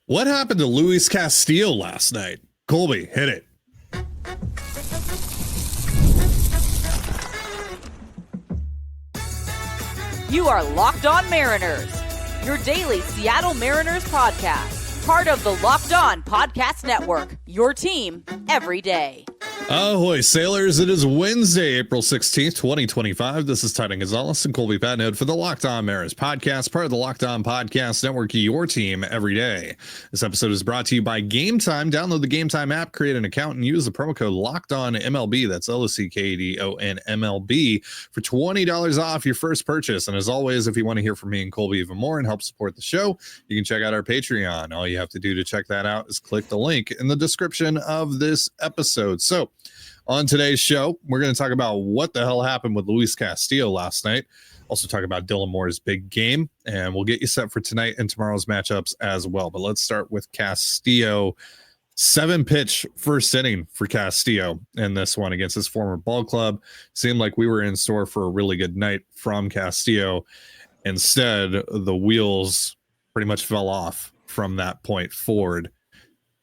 What happened to Luis Castillo last night? Colby, hit it. You are Locked On Mariners, your daily Seattle Mariners podcast. Part of the Locked On Podcast Network, your team every day. Ahoy, sailors. It is Wednesday, April 16th, 2025. This is Titan Gonzalez and Colby Patnode for the Locked On Mariners podcast, part of the Locked On Podcast Network, your team every day. This episode is brought to you by Gametime. Download the Gametime app, create an account, and use the promo code LOCKEDONMLB. That's LOCKEDONMLB for $20 off your first purchase. And as always, if you want to hear from me and Colby even more and help support the show, you can check out our Patreon. All you have to do to check that out is click the link in the description of this episode. So, on today's show, we're going to talk about what the hell happened with Luis Castillo last night. Also talk about Dylan Moore's big game, and we'll get you set for tonight and tomorrow's matchups as well. But let's start with Castillo. 7-pitch first inning for Castillo in this one against his former ball club. Seemed like we were in store for a really good night from Castillo. Instead, the wheels pretty much fell off from that point forward.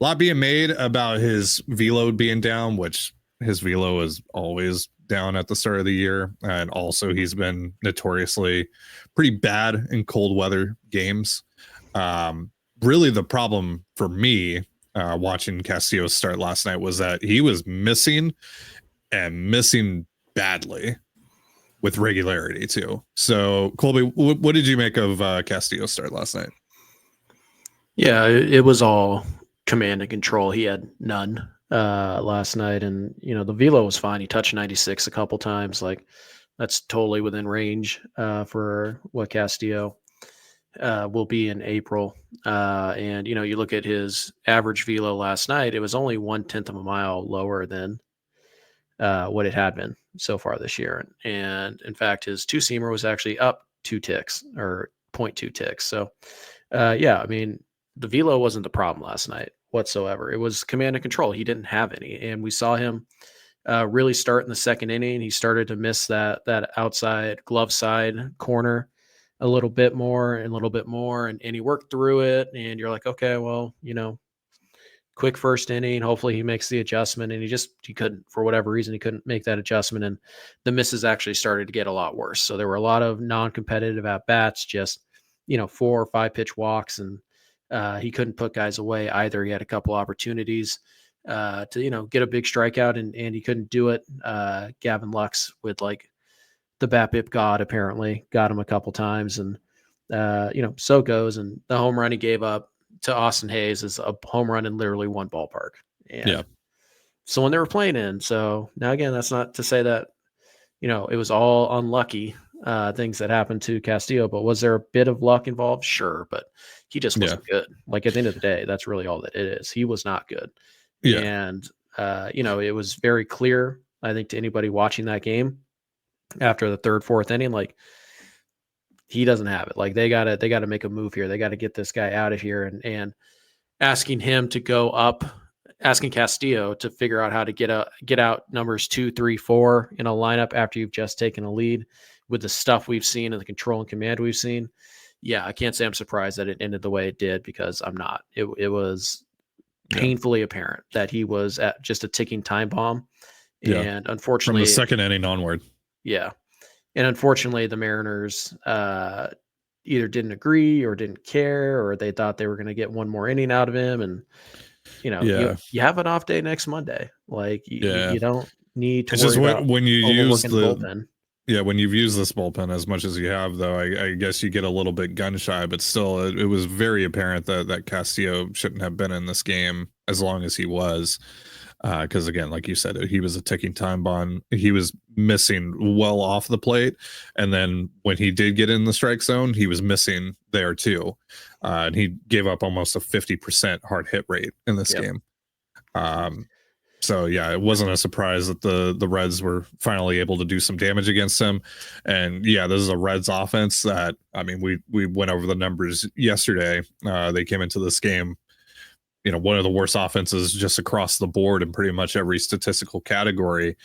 A lot being made about his velo being down, which his velo is always down at the start of the year. And also he's been notoriously pretty bad in cold weather games. Really the problem for me watching Castillo start last night was that he was missing badly with regularity too. So Colby, what did you make of Castillo's start last night? Yeah, it was all command and control. He had none last night, and the velo was fine. He touched 96 a couple times. Like, that's totally within range for what Castillo will be in April. And you look at his average velo last night, it was only 1/10 of a mile lower than what it had been so far this year. And in fact, his two-seamer was actually up 2 ticks or 0.2 ticks. So the velo wasn't the problem last night whatsoever. It was command and control. He didn't have any, and we saw him really start in the second inning. He started to miss that outside glove side corner a little bit more, and he worked through it. And you're like, okay, well, quick first inning. Hopefully he makes the adjustment, and he couldn't, for whatever reason, he couldn't make that adjustment, and the misses actually started to get a lot worse. So there were a lot of non-competitive at bats, just 4 or 5 pitch walks, and he couldn't put guys away either. He had a couple opportunities to get a big strikeout, and he couldn't do it. Gavin Lux, with like the BABIP god, apparently got him a couple times, and so goes. And the home run he gave up to Austin Hayes is a home run in literally one ballpark. And yeah. So when they were playing in, so now again, that's not to say that it was all unlucky things that happened to Castillo, but was there a bit of luck involved? Sure, but he just wasn't good. Like, at the end of the day, that's really all that it is. He was not good. Yeah. And it was very clear, I think, to anybody watching that game after the third, fourth inning, like, he doesn't have it. Like, they gotta make a move here. They got to get this guy out of here, and asking him to go up, asking Castillo to figure out how to get out numbers 2, 3, 4 in a lineup after you've just taken a lead with the stuff we've seen and the control and command we've seen. Yeah, I can't say I'm surprised that it ended the way it did, because I'm not. It was painfully apparent that he was at just a ticking time bomb. Yeah. And unfortunately, from the second inning onward. Yeah. And unfortunately, the Mariners either didn't agree or didn't care, or they thought they were going to get one more inning out of him. And, you have an off day next Monday. Like, you don't need to worry about when you use the bullpen. Yeah, when you've used this bullpen as much as you have, though, I guess you get a little bit gun shy, but still, it was very apparent that Castillo shouldn't have been in this game as long as he was. Because, again, like you said, he was a ticking time bomb. He was missing well off the plate. And then when he did get in the strike zone, he was missing there, too. And he gave up almost a 50% hard hit rate in this game. So, yeah, it wasn't a surprise that the Reds were finally able to do some damage against him. And, yeah, this is a Reds offense that, we went over the numbers yesterday. They came into this game, one of the worst offenses just across the board in pretty much every statistical category.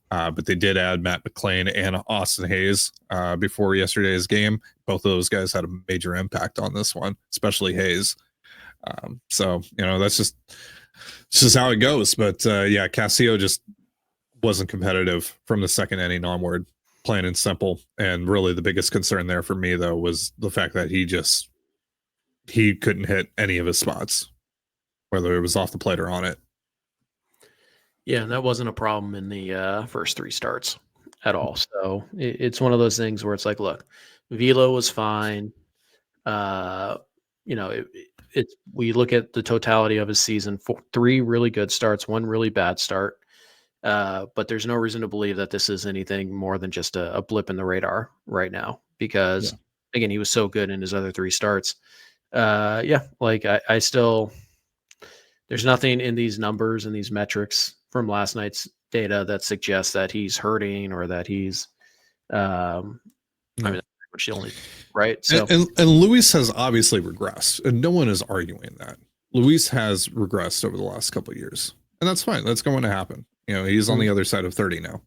But they did add Matt McClain and Austin Hayes before yesterday's game. Both of those guys had a major impact on this one, especially Hayes. So, that's just how it goes. But yeah, Castillo just wasn't competitive from the second inning onward, plain and simple. And really the biggest concern there for me, though, was the fact that he couldn't hit any of his spots, whether it was off the plate or on it. Yeah, and that wasn't a problem in the first 3 starts at all. So it's one of those things where it's like, look, velo was fine. We look at the totality of his season, 3 really good starts, 1 really bad start. But there's no reason to believe that this is anything more than just a blip in the radar right now, because again, he was so good in his other 3 starts. I still, there's nothing in these numbers and these metrics from last night's data that suggests that he's hurting or that he's, that's pretty much the only, right? So, and Luis has obviously regressed, and no one is arguing that. Luis has regressed over the last couple of years, and that's fine. That's going to happen. He's on the other side of 30 now.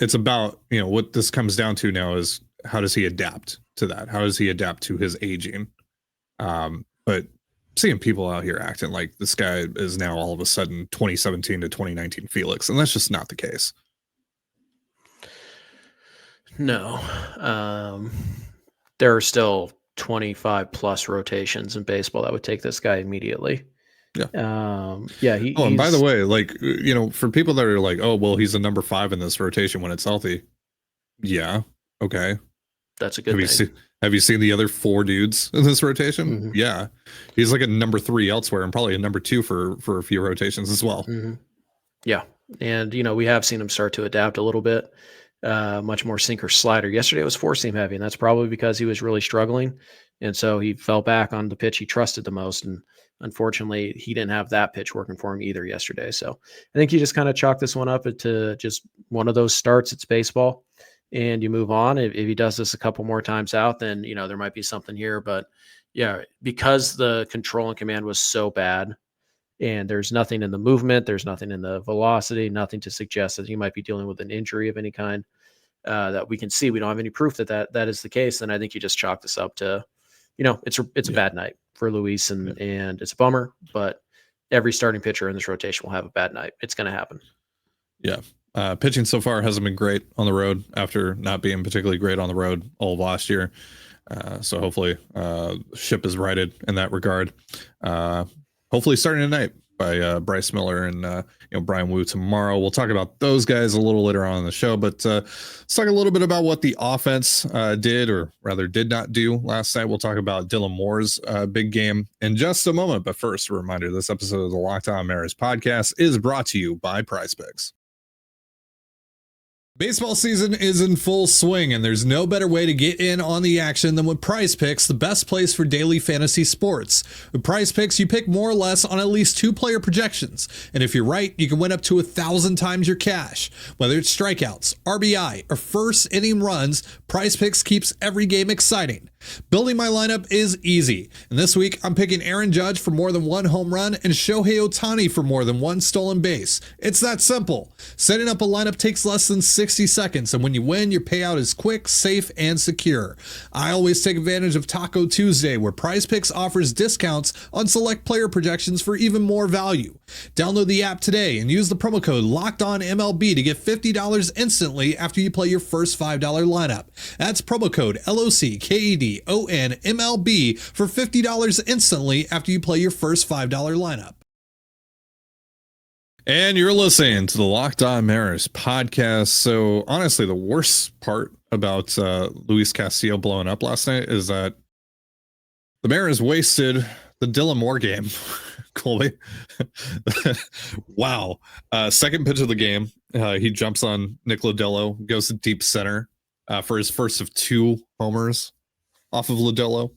It's about, what this comes down to now is how does he adapt to that? How does he adapt to his aging? But seeing people out here acting like this guy is now all of a sudden 2017 to 2019 Felix, and that's just not the case. No. There are still 25 plus rotations in baseball that would take this guy immediately. Yeah. And by the way, for people that are like, oh, well, he's a number 5 in this rotation when it's healthy. Yeah. Okay. That's a good thing. Have you seen the other 4 dudes in this rotation? Mm-hmm. Yeah. He's like a number 3 elsewhere and probably a number 2 for a few rotations as well. Mm-hmm. Yeah. And, we have seen him start to adapt a little bit, much more sinker slider. Yesterday it was 4-seam heavy, and that's probably because he was really struggling. And so he fell back on the pitch he trusted the most. And unfortunately, he didn't have that pitch working for him either yesterday. So I think you just kind of chalk this one up to just one of those starts. It's baseball, and you move on. If he does this a couple more times out, then, there might be something here. But yeah, because the control and command was so bad, and there's nothing in the movement, there's nothing in the velocity, nothing to suggest that he might be dealing with an injury of any kind that we can see. We don't have any proof that is the case. Then I think you just chalk this up to, it's a bad night for Luis, and it's a bummer, but every starting pitcher in this rotation will have a bad night. It's going to happen. Yeah. Pitching so far hasn't been great on the road after not being particularly great on the road all of last year. So hopefully ship is righted in that regard. Hopefully starting tonight by Bryce Miller and Brian Wu tomorrow. We'll talk about those guys a little later on in the show, but let's talk a little bit about what the offense did, or rather did not do last night. We'll talk about Dylan Moore's big game in just a moment. But first, a reminder, this episode of the Locked On Mariners podcast is brought to you by PrizePicks. Baseball season is in full swing, and there's no better way to get in on the action than with PrizePicks, the best place for daily fantasy sports. With PrizePicks, you pick more or less on at least 2 player projections, and if you're right, you can win up to 1,000 times your cash. Whether it's strikeouts, RBI, or first inning runs, PrizePicks keeps every game exciting. Building my lineup is easy, and this week I'm picking Aaron Judge for more than 1 home run and Shohei Ohtani for more than 1 stolen base. It's that simple. Setting up a lineup takes less than 60 seconds, and when you win, your payout is quick, safe, and secure. I always take advantage of Taco Tuesday, where PrizePicks offers discounts on select player projections for even more value. Download the app today and use the promo code LOCKEDONMLB to get $50 instantly after you play your first $5 lineup. That's promo code LOCKEDONMLB for $50 instantly after you play your first $5 lineup. And you're listening to the Locked On Mariners podcast. So honestly, the worst part about Luis Castillo blowing up last night is that the Mariners wasted the Dylan Moore game. Colby. Wow. Second pitch of the game. He jumps on Nick Lodolo, goes to deep center for his first of 2 homers off of Lodolo.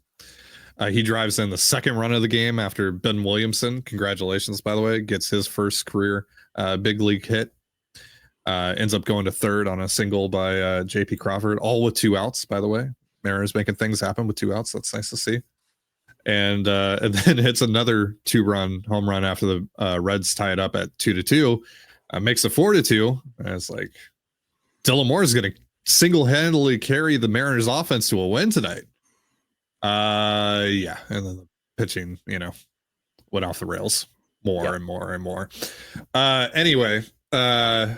He drives in the second run of the game after Ben Williamson, congratulations, by the way, gets his first career big league hit. Ends up going to third on a single by JP Crawford, all with 2 outs, by the way. Mariners making things happen with 2 outs. That's nice to see. And then hits another 2-run home run after the Reds tie it up at 2-2. Makes it 4-2. And it's like, Dylan Moore is going to single-handedly carry the Mariners offense to a win tonight. Yeah. And then pitching, went off the rails more and more and more. Anyway, that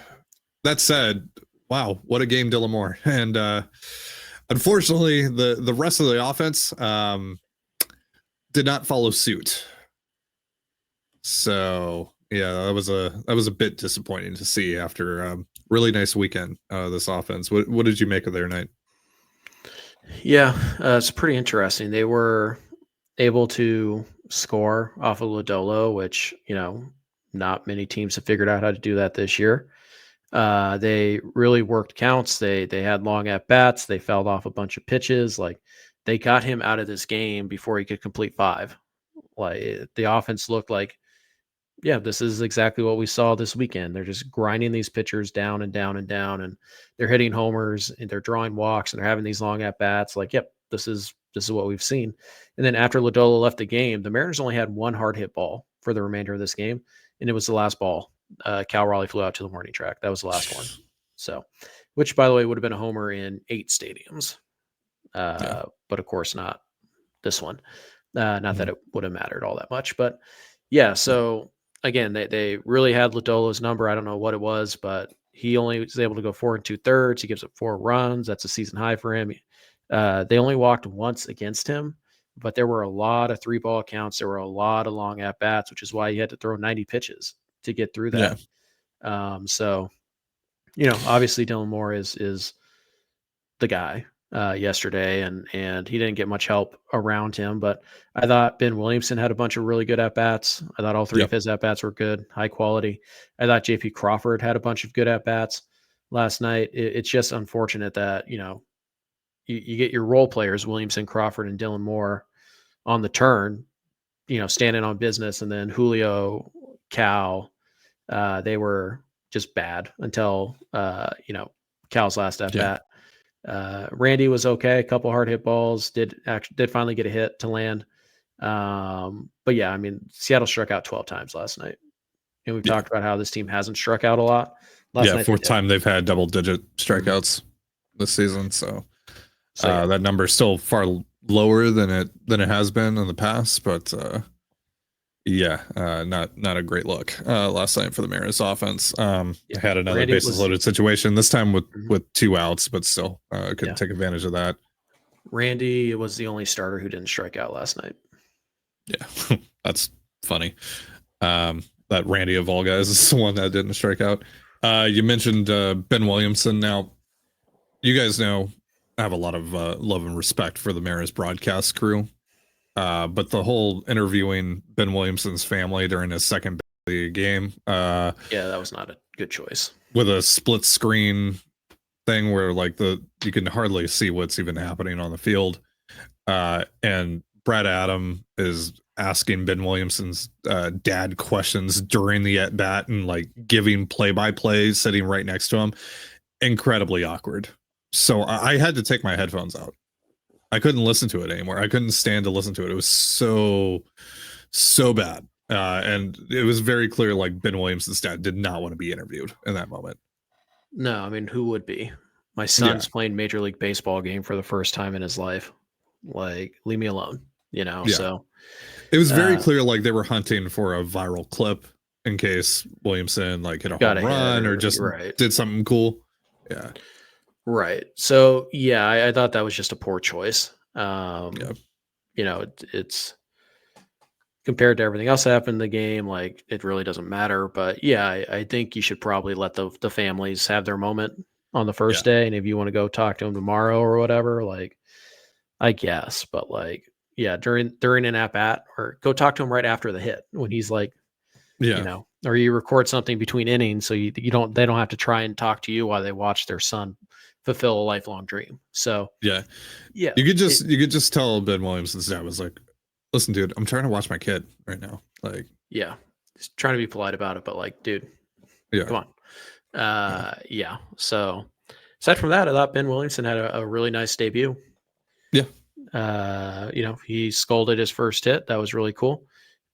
said, wow, what a game, Dylan Moore. And unfortunately, the rest of the offense did not follow suit. So yeah, that was a bit disappointing to see after really nice weekend. This offense. What did you make of their night? Yeah, it's pretty interesting. They were able to score off of Lodolo, which not many teams have figured out how to do that this year. They really worked counts. They had long at bats. They fouled off a bunch of pitches. Like, they got him out of this game before he could complete 5. Like, the offense looked like, yeah, this is exactly what we saw this weekend. They're just grinding these pitchers down and down and down, and they're hitting homers and they're drawing walks and they're having these long at bats. Like, yep, this is what we've seen. And then after Lodolo left the game, the Mariners only had 1 hard hit ball for the remainder of this game, and it was the last ball. Cal Raleigh flew out to the warning track. That was the last one. So, which, by the way, would have been a homer in 8 stadiums. But of course not this one. Not that it would have mattered all that much, but yeah. So again, they really had Lodolo's number. I don't know what it was, but he only was able to go 4 2/3. He gives up 4 runs. That's a season high for him. They only walked once against him, but there were a lot of 3-ball counts. There were a lot of long at bats, which is why he had to throw 90 pitches to get through that. Yeah. So, obviously Dylan Moore is the guy yesterday, and he didn't get much help around him, but I thought Ben Williamson had a bunch of really good at-bats. I thought all 3 of his at-bats were good, high quality. I thought JP Crawford had a bunch of good at-bats last night. It's just unfortunate that, you get your role players, Williamson, Crawford, and Dylan Moore, on the turn, standing on business, and then Julio, Cal, they were just bad until, Cal's last at-bat. Randy was okay. A couple hard hit balls, did finally get a hit to land. But yeah, I mean, Seattle struck out 12 times last night. And we've talked about how this team hasn't struck out a lot. Last night 4th time they've had double-digit strikeouts this season. So that number is still far lower than it has been in the past. But not a great look last night for the Mariners offense. Had another bases loaded situation, this time with 2 outs, but still couldn't take advantage of that. Randy was the only starter who didn't strike out last night. Yeah, that's funny. That Randy of all guys is the one that didn't strike out. You mentioned Ben Williamson. Now, you guys know I have a lot of love and respect for the Mariners broadcast crew. But the whole interviewing Ben Williamson's family during his second game. That was not a good choice. With a split screen thing where you can hardly see what's even happening on the field. And Brad Adam is asking Ben Williamson's dad questions during the at bat and giving play-by-play sitting right next to him. Incredibly awkward. So I had to take my headphones out. I couldn't listen to it anymore. I couldn't stand to listen to it. It was so bad. And it was very clear Ben Williamson's dad did not want to be interviewed in that moment. No, I mean, who would be? My son's playing Major League Baseball game for the first time in his life. Leave me alone, So it was very clear they were hunting for a viral clip in case Williamson hit a home run or just did something cool. Yeah. Right. So I thought that was just a poor choice. It's compared to everything else that happened in the game, it really doesn't matter. But I think you should probably let the families have their moment on the first day. And if you want to go talk to them tomorrow or whatever, I guess, but during an at bat, or go talk to him right after the hit when he's or you record something between innings. So they don't have to try and talk to you while they watch their son fulfill a lifelong dream. So you could just tell Ben Williamson's dad was listen, dude, I'm trying to watch my kid right now. He's trying to be polite about it, but dude, come on. So aside from that, I thought Ben Williamson had a really nice debut. He scolded his first hit. That was really cool.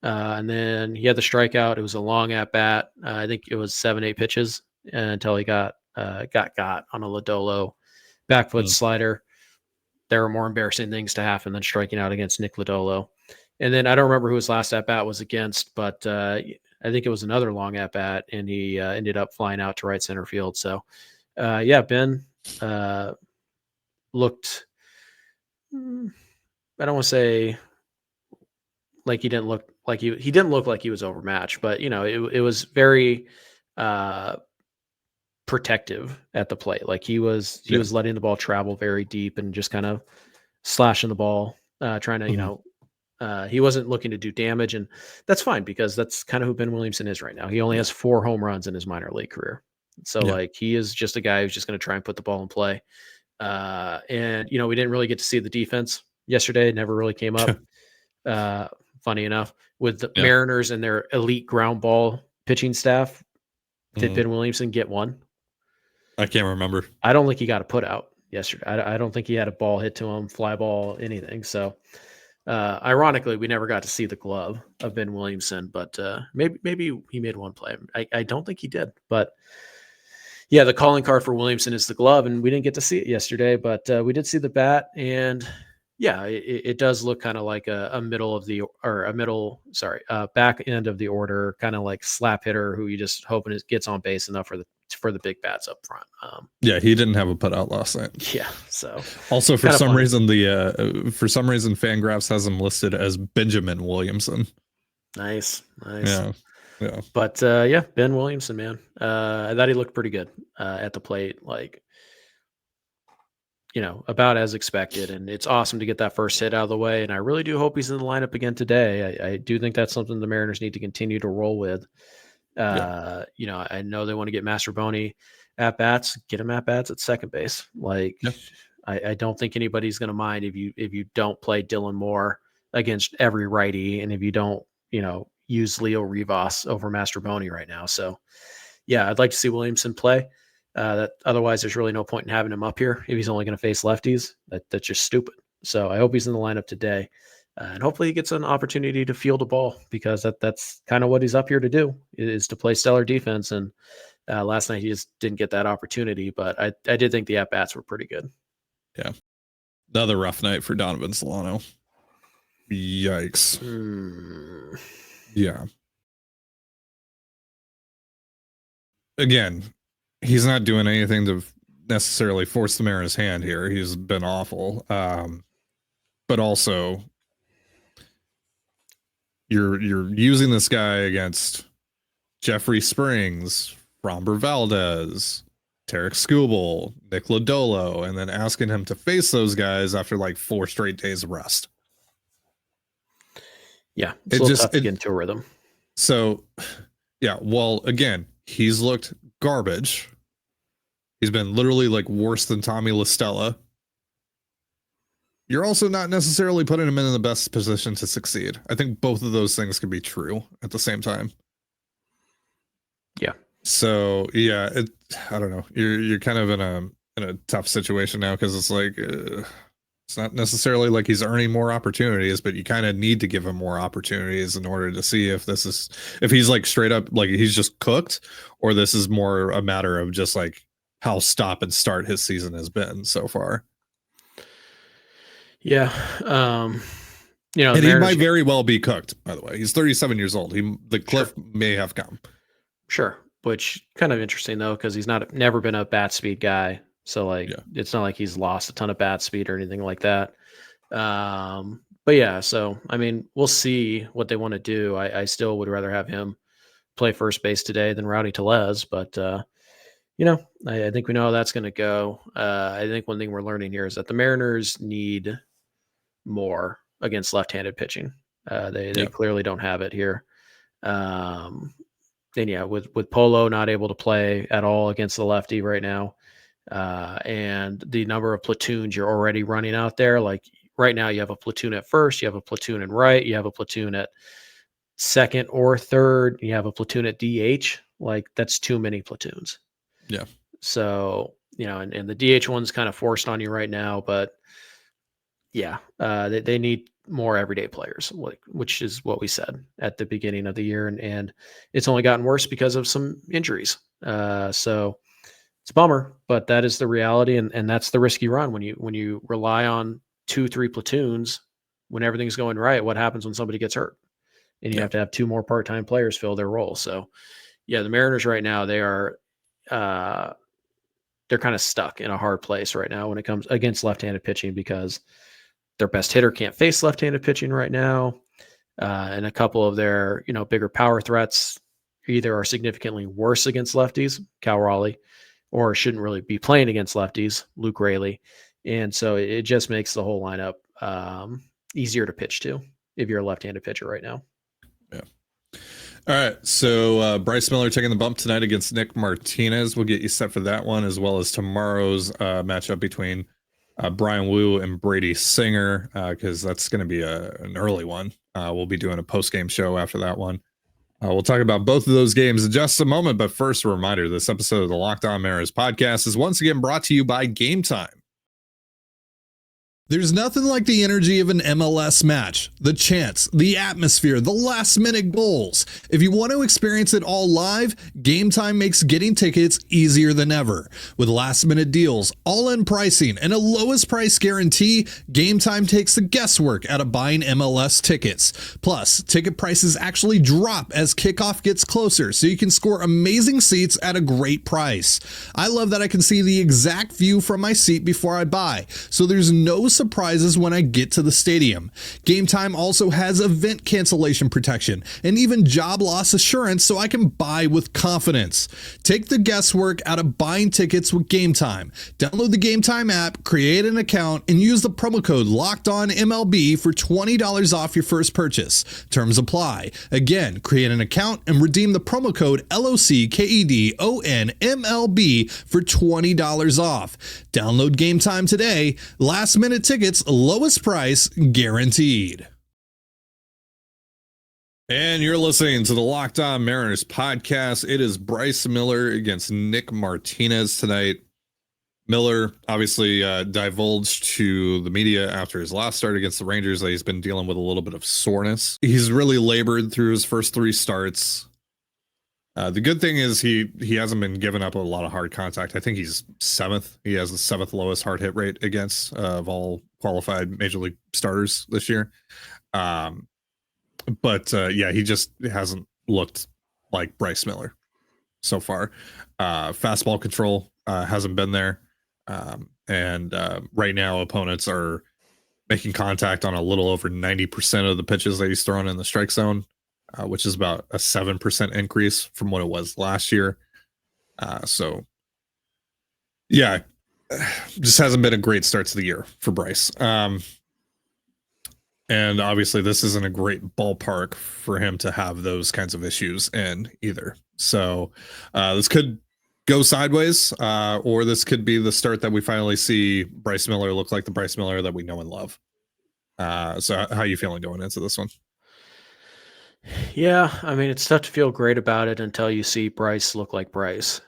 And then he had the strikeout. It was a long at bat. I think it was 7-8 pitches until he got on a Lodolo back foot slider. There were more embarrassing things to happen than striking out against Nick Lodolo. And then I don't remember who his last at bat was against, but I think it was another long at bat, and he ended up flying out to right center field. So, Ben looked. I don't want to say like he didn't look like he didn't look like he was overmatched, but it was very protective at the plate. Like he was letting the ball travel very deep and just kind of slashing the ball, trying to he wasn't looking to do damage, and that's fine because that's kind of who Ben Williamson is right now. He only has 4 home runs in his minor league career, so like he is just a guy who's just going to try and put the ball in play. And we didn't really get to see the defense yesterday. It never really came up. Funny enough, with the Mariners and their elite ground ball pitching staff, did Ben Williamson get one? I can't remember. I don't think he got a put out yesterday. I don't think he had a ball hit to him, fly ball, anything. So, ironically, we never got to see the glove of Ben Williamson, but maybe he made one play. I don't think he did, but yeah, the calling card for Williamson is the glove, and we didn't get to see it yesterday, but we did see the bat, and yeah, it does look kind of like a back end of the order, kind of like slap hitter who you just hoping it gets on base enough for the big bats up front. He didn't have a put out last night. Yeah, so also for some reason Fangraphs has him listed as Benjamin Williamson. Nice. Yeah. But Ben Williamson, man, I thought he looked pretty good at the plate, like about as expected, and it's awesome to get that first hit out of the way. And I really do hope he's in the lineup again today. I do think that's something the Mariners need to continue to roll with. I know they want to get Mastrobuoni at bats, get him at bats at second base. Like, I don't think anybody's going to mind if you don't play Dylan Moore against every righty, and if you don't, use Leo Rivas over Mastrobuoni right now. So, yeah, I'd like to see Williamson play. That otherwise, there's really no point in having him up here if he's only going to face lefties. That's just stupid. So I hope he's in the lineup today, and hopefully he gets an opportunity to field a ball, because that's kind of what he's up here to do, is to play stellar defense. And last night he just didn't get that opportunity, but I did think the at bats were pretty good. Yeah, another rough night for Donovan Solano. Yikes. Yeah. Again, he's not doing anything to necessarily force the Mariners' hand here. He's been awful. But also, you're using this guy against Jeffrey Springs, Framber Valdez, Tarek Skubal, Nick Lodolo, and then asking him to face those guys after like 4 straight days of rest. Yeah, it's a little tough to get into a rhythm. So, yeah, well, again, he's looked garbage. He's been literally like worse than Tommy La Stella. You're also not necessarily putting him in the best position to succeed. I think both of those things can be true at the same time. Yeah. So, yeah, I don't know. You're kind of in a tough situation now, because it's like it's not necessarily like he's earning more opportunities, but you kind of need to give him more opportunities in order to see if he's like straight up like he's just cooked, or this is more a matter of just like how stop and start his season has been so far. Yeah. And he might very well be cooked, by the way. He's 37 years old. The cliff may have come. Sure. Which kind of interesting though, because he's never been a bat speed guy. So it's not like he's lost a ton of bat speed or anything like that. But yeah, so I mean, we'll see what they want to do. I still would rather have him play first base today than Rowdy Tellez, but I think we know how that's going to go. I think one thing we're learning here is that the Mariners need more against left-handed pitching. They clearly don't have it here. And yeah, with Polo not able to play at all against the lefty right now, and the number of platoons you're already running out there, like right now you have a platoon at first, you have a platoon in right, you have a platoon at second or third, you have a platoon at DH. Like that's too many platoons. Yeah. So, and the DH one's kind of forced on you right now, but yeah, they need more everyday players, which is what we said at the beginning of the year. And it's only gotten worse because of some injuries. So it's a bummer, but that is the reality. And that's the risky run when you rely on 2-3 platoons when everything's going right, what happens when somebody gets hurt? And you have to have 2 more part-time players fill their role. So yeah, the Mariners right now, they are, they're kind of stuck in a hard place right now when it comes against left-handed pitching, because their best hitter can't face left-handed pitching right now. And a couple of their, bigger power threats either are significantly worse against lefties, Cal Raleigh, or shouldn't really be playing against lefties, Luke Raley. And so it just makes the whole lineup easier to pitch to if you're a left-handed pitcher right now. Yeah. All right. So Bryce Miller taking the bump tonight against Nick Martinez. We'll get you set for that one, as well as tomorrow's matchup between Brian Wu and Brady Singer, because that's going to be an early one. We'll be doing a post-game show after that one. We'll talk about both of those games in just a moment. But first, a reminder, this episode of the Locked On Mariners podcast is once again brought to you by Gametime. There's nothing like the energy of an MLS match, the chants, the atmosphere, the last-minute goals. If you want to experience it all live, Gametime makes getting tickets easier than ever. With last-minute deals, all-in pricing, and a lowest price guarantee, Gametime takes the guesswork out of buying MLS tickets. Plus, ticket prices actually drop as kickoff gets closer, so you can score amazing seats at a great price. I love that I can see the exact view from my seat before I buy, so there's no surprises when I get to the stadium. Gametime also has event cancellation protection and even job loss assurance, so I can buy with confidence. Take the guesswork out of buying tickets with Gametime. Download the Gametime app, create an account, and use the promo code LOCKEDONMLB for $20 off your first purchase. Terms apply. Again, create an account and redeem the promo code LOCKEDONMLB for $20 off. Download Gametime today. Last minute tickets, lowest price guaranteed. And you're listening to the Locked On Mariners podcast. It is Bryce Miller against Nick Martinez tonight. Miller obviously divulged to the media after his last start against the Rangers that he's been dealing with a little bit of soreness. He's really labored through his first 3 starts. The good thing is he hasn't been giving up a lot of hard contact. I think he's 7th. He has the 7th lowest hard hit rate against of all qualified major league starters this year. Yeah, he just hasn't looked like Bryce Miller so far. Fastball control hasn't been there. Right now opponents are making contact on a little over 90% of the pitches that he's throwing in the strike zone. Which is about a 7% increase from what it was last year. So, yeah, just hasn't been a great start to the year for Bryce. And obviously, this isn't a great ballpark for him to have those kinds of issues in either. So, this could go sideways, or this could be the start that we finally see Bryce Miller look like the Bryce Miller that we know and love. So, how are you feeling going into this one? Yeah, I mean, it's tough to feel great about it until you see Bryce look like Bryce,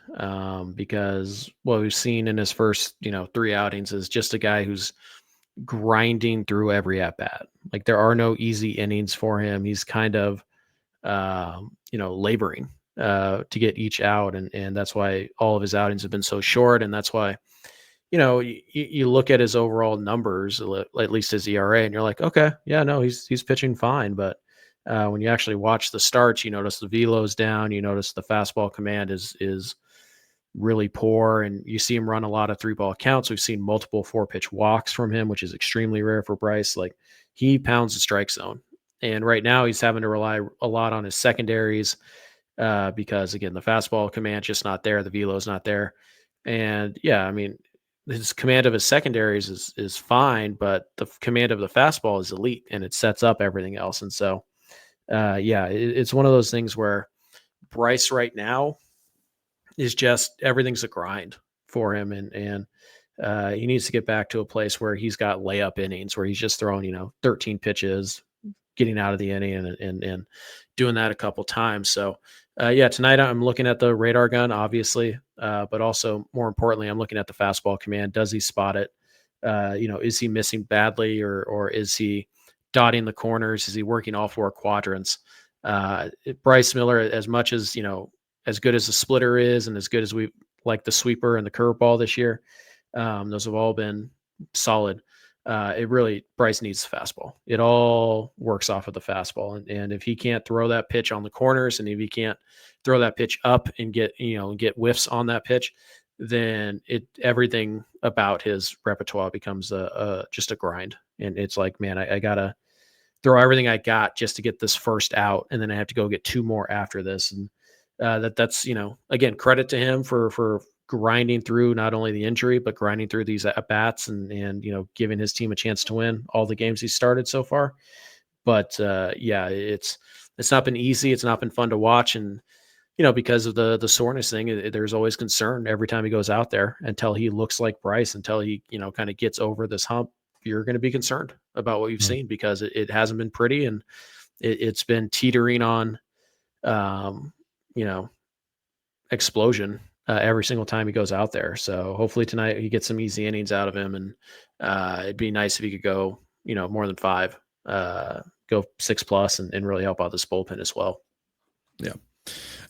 because what we've seen in his first, 3 outings is just a guy who's grinding through every at bat. Like, there are no easy innings for him. He's kind of, laboring to get each out, and that's why all of his outings have been so short, and that's why, you look at his overall numbers, at least his ERA, and you're like, okay, yeah, no, he's pitching fine, but when you actually watch the starts, you notice the velo's down. You notice the fastball command is really poor, and you see him run a lot of 3-ball counts. We've seen multiple 4-pitch walks from him, which is extremely rare for Bryce. Like, he pounds the strike zone, and right now he's having to rely a lot on his secondaries because, again, the fastball command just not there. The velo's not there, and yeah, I mean, his command of his secondaries is fine, but the command of the fastball is elite, and it sets up everything else, and so. It's one of those things where Bryce right now is just everything's a grind for him, and he needs to get back to a place where he's got layup innings where he's just throwing 13 pitches, getting out of the inning, and doing that a couple times. So tonight I'm looking at the radar gun, obviously, but also more importantly, I'm looking at the fastball command. Does he spot it? Is he missing badly, or is he dotting the corners? Is he working all 4 quadrants? Bryce Miller, as much as, as good as the splitter is and as good as we like the sweeper and the curveball this year, those have all been solid. Bryce needs the fastball. It all works off of the fastball. And if he can't throw that pitch on the corners, and if he can't throw that pitch up and get whiffs on that pitch, then everything about his repertoire becomes just a grind. And it's like, man, I gotta throw everything I got just to get this first out, and then I have to go get 2 more after this. And that's again, credit to him for grinding through not only the injury, but grinding through these at bats and giving his team a chance to win all the games he's started so far. But it's not been easy. It's not been fun to watch. And, because of the soreness thing, there's always concern every time he goes out there until he looks like Bryce, until he, kind of gets over this hump. You're going to be concerned about what you've seen, because it hasn't been pretty, and it's been teetering on, explosion every single time he goes out there. So hopefully tonight he gets some easy innings out of him, and it'd be nice if he could go, more than 5, go 6+ and really help out this bullpen as well. Yeah.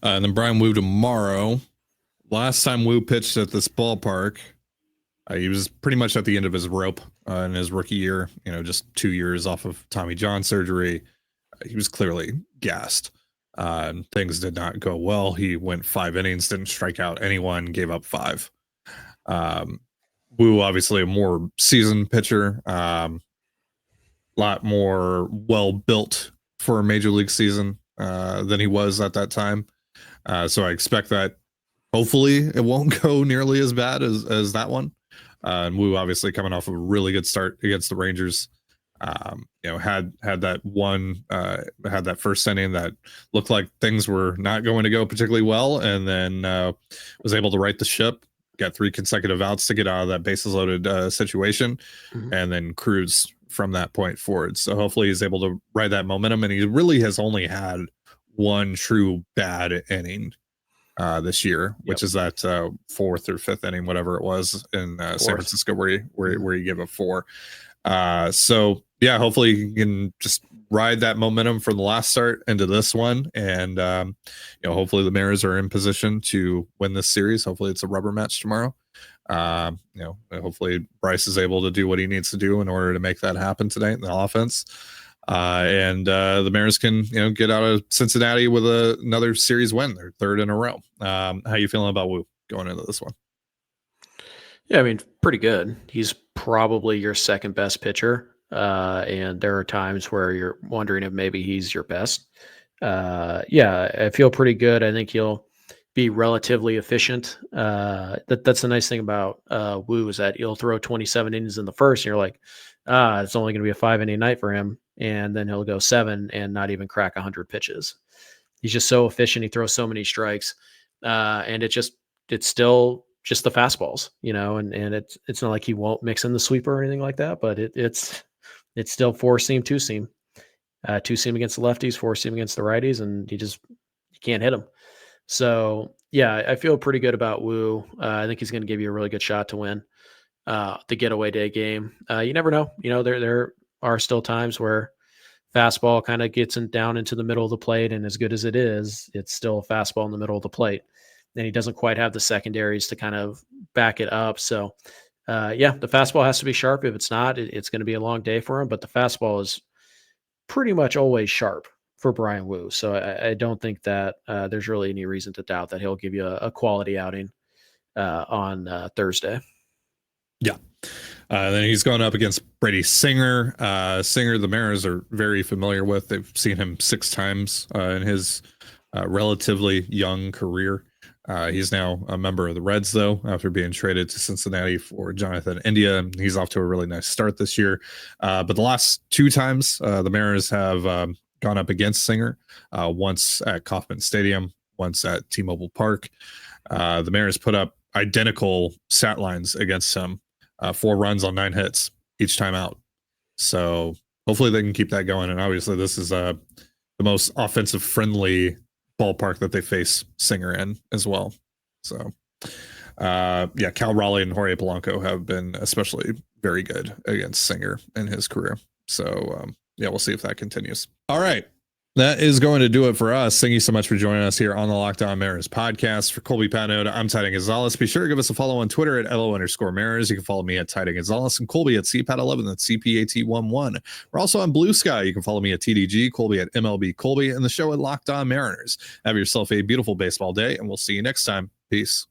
And then Brian Wu tomorrow. Last time Wu pitched at this ballpark, he was pretty much at the end of his rope in his rookie year, just 2 years off of Tommy John surgery. He was clearly gassed. Things did not go well. He went 5 innings, didn't strike out anyone, gave up 5. Wu, obviously a more seasoned pitcher, lot more well-built for a major league season than he was at that time. So I expect that hopefully it won't go nearly as bad as that one. And Wu obviously coming off of a really good start against the Rangers. Had that first inning that looked like things were not going to go particularly well, and then was able to right the ship, got 3 consecutive outs to get out of that bases loaded situation, and then cruise from that point forward. So hopefully he's able to ride that momentum, and he really has only had one true bad inning this year, which is that 4th or 5th inning, whatever it was in San Francisco, where he gave up 4. So yeah, hopefully he can just ride that momentum from the last start into this one, and hopefully the Mariners are in position to win this series. Hopefully it's a rubber match tomorrow. Hopefully Bryce is able to do what he needs to do in order to make that happen tonight in the offense. And the Mariners can get out of Cincinnati with another series win, their 3rd in a row. How you feeling about Wu going into this one? Yeah, I mean, pretty good. He's probably your second best pitcher. And there are times where you're wondering if maybe he's your best. I feel pretty good. I think he'll be relatively efficient. That's the nice thing about Wu, is that he'll throw 27 innings in the first, and you're like, it's only going to be a 5-inning night for him. And then he'll go 7 and not even crack 100 pitches. He's just so efficient. He throws so many strikes. And it's still just the fastballs, and it's not like he won't mix in the sweeper or anything like that, but it's still 4-seam, 2-seam, 2-seam against the lefties, 4-seam against the righties, and you can't hit him. So yeah, I feel pretty good about Wu. I think he's going to give you a really good shot to win the getaway day game. You never know. There are still times where fastball kind of gets down into the middle of the plate, and as good as it is, it's still a fastball in the middle of the plate. And he doesn't quite have the secondaries to kind of back it up. So, the fastball has to be sharp. If it's not, it's going to be a long day for him. But the fastball is pretty much always sharp for Brian Wu. So I don't think that there's really any reason to doubt that he'll give you a quality outing on Thursday. Yeah. Then he's going up against Brady Singer. Singer, the Mariners are very familiar with. They've seen him 6 times in his relatively young career. He's now a member of the Reds, though, after being traded to Cincinnati for Jonathan India. He's off to a really nice start this year. But the last 2 times the Mariners have gone up against Singer, once at Kauffman Stadium, once at T-Mobile Park. The Mariners put up identical stat lines against him, 4 runs on 9 hits each time out. So hopefully they can keep that going. And obviously this is the most offensive friendly ballpark that they face Singer in as well. So Cal Raleigh and Jorge Polanco have been especially very good against Singer in his career. So we'll see if that continues. All right. That is going to do it for us. Thank you so much for joining us here on the Locked On Mariners podcast. For Colby Patnoda, I'm Titan Gonzalez. Be sure to give us a follow on Twitter at LO_Mariners. You can follow me at Titan Gonzalez and Colby at CPAT11. That's CPAT11. We're also on Blue Sky. You can follow me at TDG, Colby at MLB Colby, and the show at Locked On Mariners. Have yourself a beautiful baseball day, and we'll see you next time. Peace.